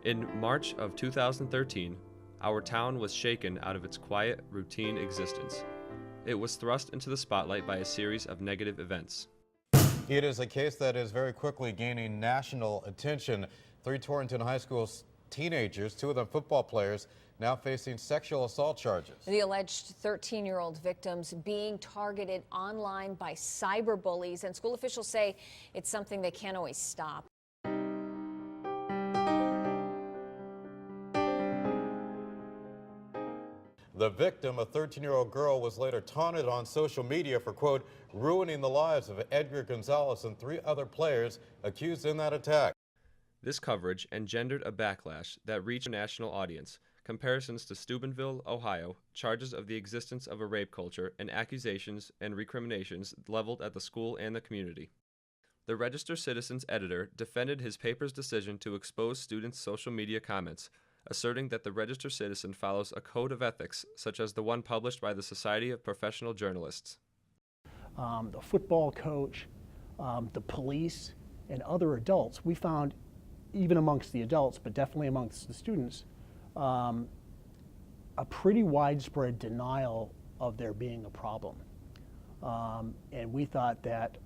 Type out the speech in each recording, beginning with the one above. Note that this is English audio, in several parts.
In March of 2013, our town was shaken out of its quiet, routine existence. It was thrust into the spotlight by a series of negative events. It is a case that is very quickly gaining national attention. 3 Torrington High School teenagers, 2 of them football players, now facing sexual assault charges. The alleged 13-year-old victims being targeted online by cyberbullies, and school officials say it's something they can't always stop. The victim, a 13-year-old girl, was later taunted on social media for, quote, ruining the lives of Edgar Gonzalez and 3 other players accused in that attack. This coverage engendered a backlash that reached a national audience. Comparisons to Steubenville, Ohio, charges of the existence of a rape culture, and accusations and recriminations leveled at the school and the community. The Register-Citizen's editor defended his paper's decision to expose students' social media comments, asserting that the Register-Citizen follows a code of ethics such as the one published by the Society of Professional Journalists. The football coach, the police, and other adults, we found, even amongst the adults, but definitely amongst the students, a pretty widespread denial of there being a problem. And we thought that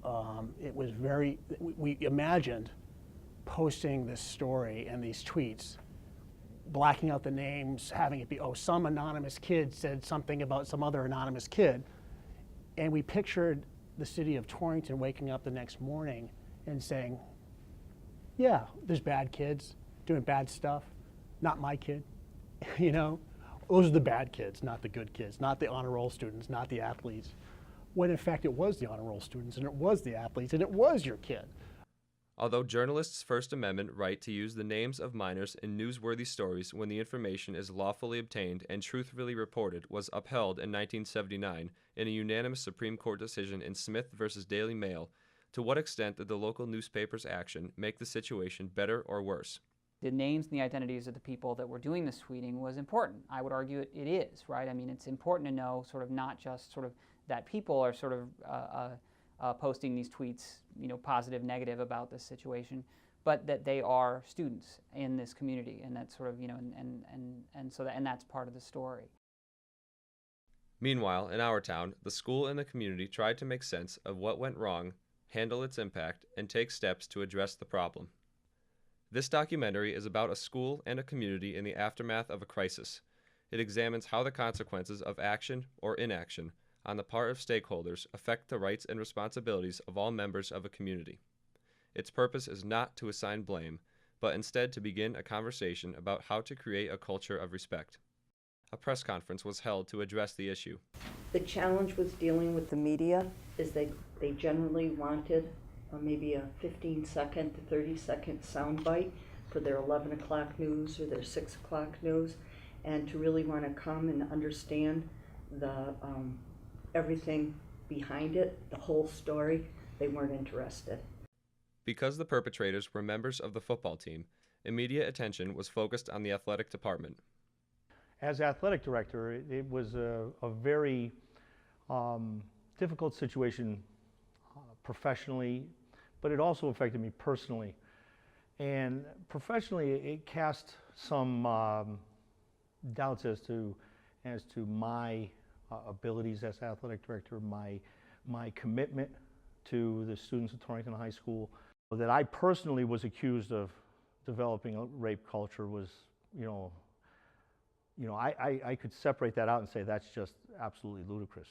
it was we imagined posting this story and these tweets, blacking out the names, having it be, oh, some anonymous kid said something about some other anonymous kid. And we pictured the city of Torrington waking up the next morning and saying, yeah, there's bad kids doing bad stuff, not my kid. You know, those are the bad kids, not the good kids, not the honor roll students, not the athletes. When in fact it was the honor roll students, and it was the athletes, and it was your kid. Although journalists' First Amendment right to use the names of minors in newsworthy stories when the information is lawfully obtained and truthfully reported was upheld in 1979 in a unanimous Supreme Court decision in Smith v. Daily Mail, to what extent did the local newspaper's action make the situation better or worse? The names and the identities of the people that were doing this tweeting was important. I would argue it is, right? I mean, it's important to know sort of not just sort of that people are sort of posting these tweets, you know, positive, negative about this situation, but that they are students in this community, and that's sort of, you know, and that's part of the story. Meanwhile, in our town, the school and the community tried to make sense of what went wrong, handle its impact, and take steps to address the problem. This documentary is about a school and a community in the aftermath of a crisis. It examines how the consequences of action or inaction on the part of stakeholders affect the rights and responsibilities of all members of a community. Its purpose is not to assign blame, but instead to begin a conversation about how to create a culture of respect. A press conference was held to address the issue. The challenge was dealing with the media is they generally wanted maybe a 15-second to 30-second soundbite for their 11 o'clock news or their 6 o'clock news, and to really want to come and understand the everything behind it, the whole story, they weren't interested. Because the perpetrators were members of the football team, immediate attention was focused on the athletic department. As athletic director, it was a very difficult situation professionally, but it also affected me personally. And professionally, it cast some doubts as to my abilities as athletic director, my commitment to the students at Torrington High School. That I personally was accused of developing a rape culture was, I could separate that out and say that's just absolutely ludicrous.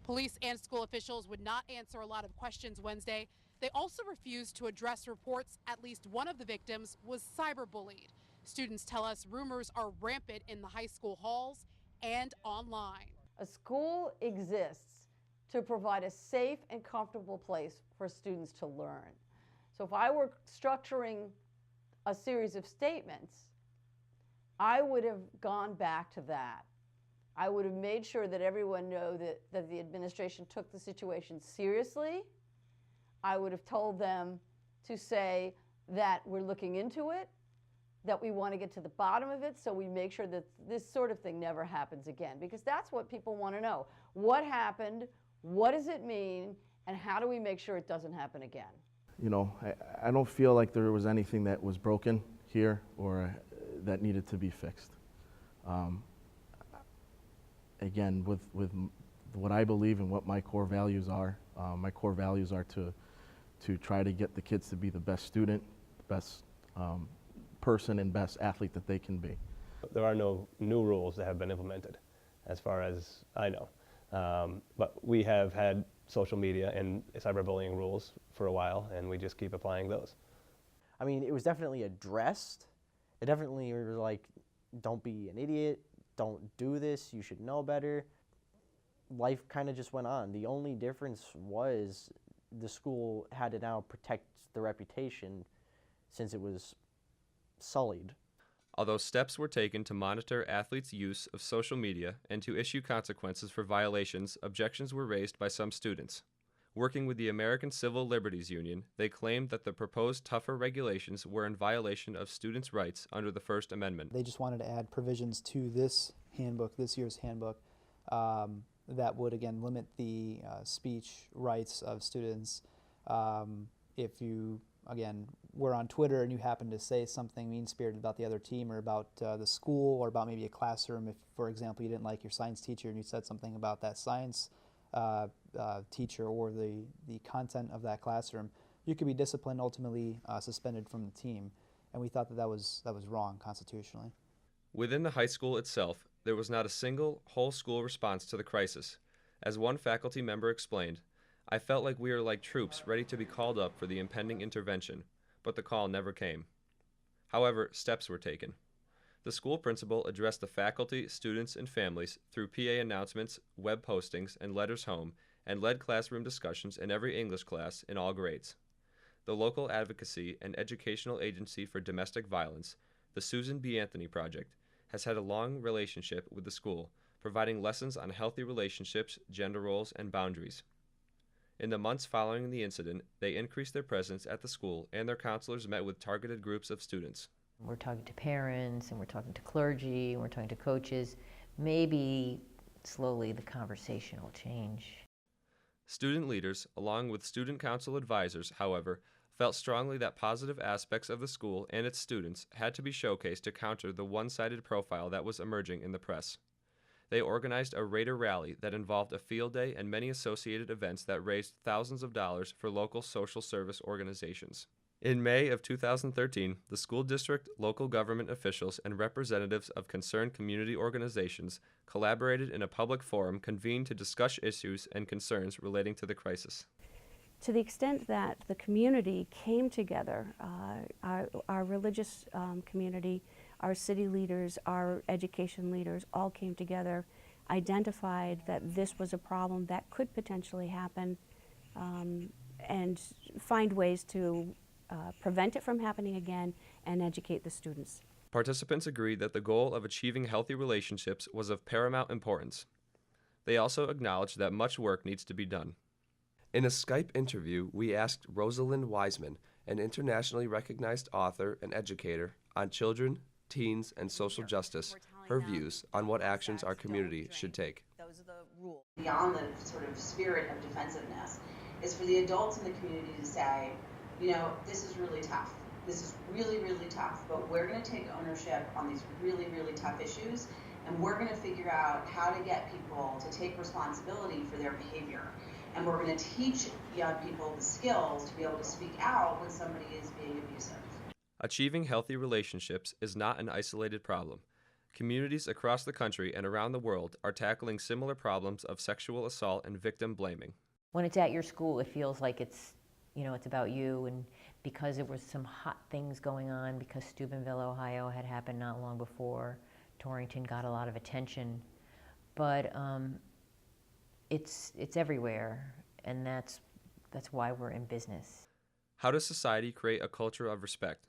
Police and school officials would not answer a lot of questions Wednesday. They also refused to address reports at least one of the victims was cyberbullied. Students tell us rumors are rampant in the high school halls and online. A school exists to provide a safe and comfortable place for students to learn. So if I were structuring a series of statements, I would have gone back to that. I would have made sure that everyone knew that the administration took the situation seriously. I would have told them to say that we're looking into it, that we want to get to the bottom of it, so we make sure that this sort of thing never happens again, because that's what people want to know. What happened, what does it mean, and how do we make sure it doesn't happen again? You know, I don't feel like there was anything that was broken here or that needed to be fixed. Again, with what I believe and what my core values are to try to get the kids to be the best student, the best person, and best athlete that they can be. There are no new rules that have been implemented, as far as I know. But we have had social media and cyberbullying rules for a while, and we just keep applying those. I mean, it was definitely addressed. It definitely was like, don't be an idiot, don't do this, you should know better. Life kind of just went on. The only difference was the school had to now protect the reputation since it was sullied. Although steps were taken to monitor athletes' use of social media and to issue consequences for violations, objections were raised by some students. Working with the American Civil Liberties Union, they claimed that the proposed tougher regulations were in violation of students' rights under the First Amendment. They just wanted to add provisions to this handbook, this year's handbook, that would, again, limit the speech rights of students. If you, again, were on Twitter and you happen to say something mean-spirited about the other team or about the school or about maybe a classroom, if, for example, you didn't like your science teacher and you said something about that science teacher or the content of that classroom, you could be disciplined, ultimately suspended from the team. And we thought that was wrong constitutionally. Within the high school itself, there was not a single whole school response to the crisis. As one faculty member explained, "I felt like we were like troops ready to be called up for the impending intervention, but the call never came." However, steps were taken. The school principal addressed the faculty, students, and families through PA announcements, web postings, and letters home, and led classroom discussions in every English class in all grades. The local advocacy and educational agency for domestic violence, the Susan B. Anthony Project, has had a long relationship with the school, providing lessons on healthy relationships, gender roles, and boundaries. In the months following the incident, they increased their presence at the school, and their counselors met with targeted groups of students. We're talking to parents, and we're talking to clergy, and we're talking to coaches. Maybe slowly the conversation will change. Student leaders, along with student council advisors, however, felt strongly that positive aspects of the school and its students had to be showcased to counter the one-sided profile that was emerging in the press. They organized a Raider rally that involved a field day and many associated events that raised thousands of dollars for local social service organizations. In May of 2013, the school district, local government officials, and representatives of concerned community organizations collaborated in a public forum convened to discuss issues and concerns relating to the crisis. To the extent that the community came together, our religious community, our city leaders, our education leaders all came together, identified that this was a problem that could potentially happen, and find ways to prevent it from happening again and educate the students. Participants agreed that the goal of achieving healthy relationships was of paramount importance. They also acknowledged that much work needs to be done. In a Skype interview, we asked Rosalind Wiseman, an internationally recognized author and educator on children, teens, and social justice, her views on what actions our community should take. Those are the rules. Beyond the sort of spirit of defensiveness is for the adults in the community to say, you know, this is really tough. This is really, really tough, but we're going to take ownership on these really, really tough issues, and we're going to figure out how to get people to take responsibility for their behavior. And we're going to teach young people the skills to be able to speak out when somebody is being abusive. Achieving healthy relationships is not an isolated problem. Communities across the country and around the world are tackling similar problems of sexual assault and victim blaming. When it's at your school, it feels like it's about you, and because there was some hot things going on, because Steubenville, Ohio had happened not long before, Torrington got a lot of attention, but it's everywhere, and that's why we're in business. How does society create a culture of respect?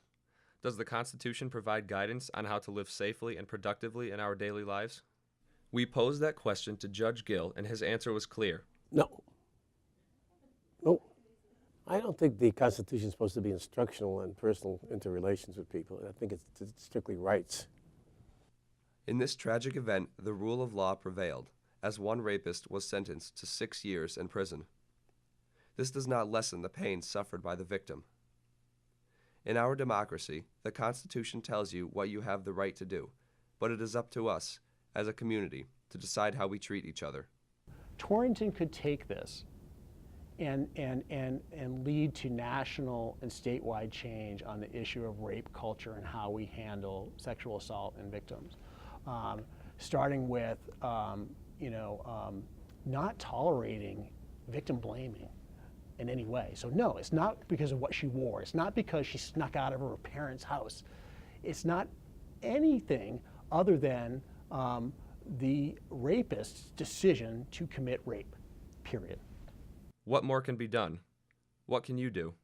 Does the Constitution provide guidance on how to live safely and productively in our daily lives? We posed that question to Judge Gill, and his answer was clear. No. I don't think the Constitution is supposed to be instructional in personal interrelations with people. I think it's strictly rights. In this tragic event, the rule of law prevailed, as one rapist was sentenced to 6 years in prison. This does not lessen the pain suffered by the victim. In our democracy, the Constitution tells you what you have the right to do, but it is up to us, as a community, to decide how we treat each other. Torrington could take this and lead to national and statewide change on the issue of rape culture and how we handle sexual assault and victims. Starting with, not tolerating victim blaming in any way. So no, it's not because of what she wore. It's not because she snuck out of her parents' house. It's not anything other than the rapist's decision to commit rape, period. What more can be done? What can you do?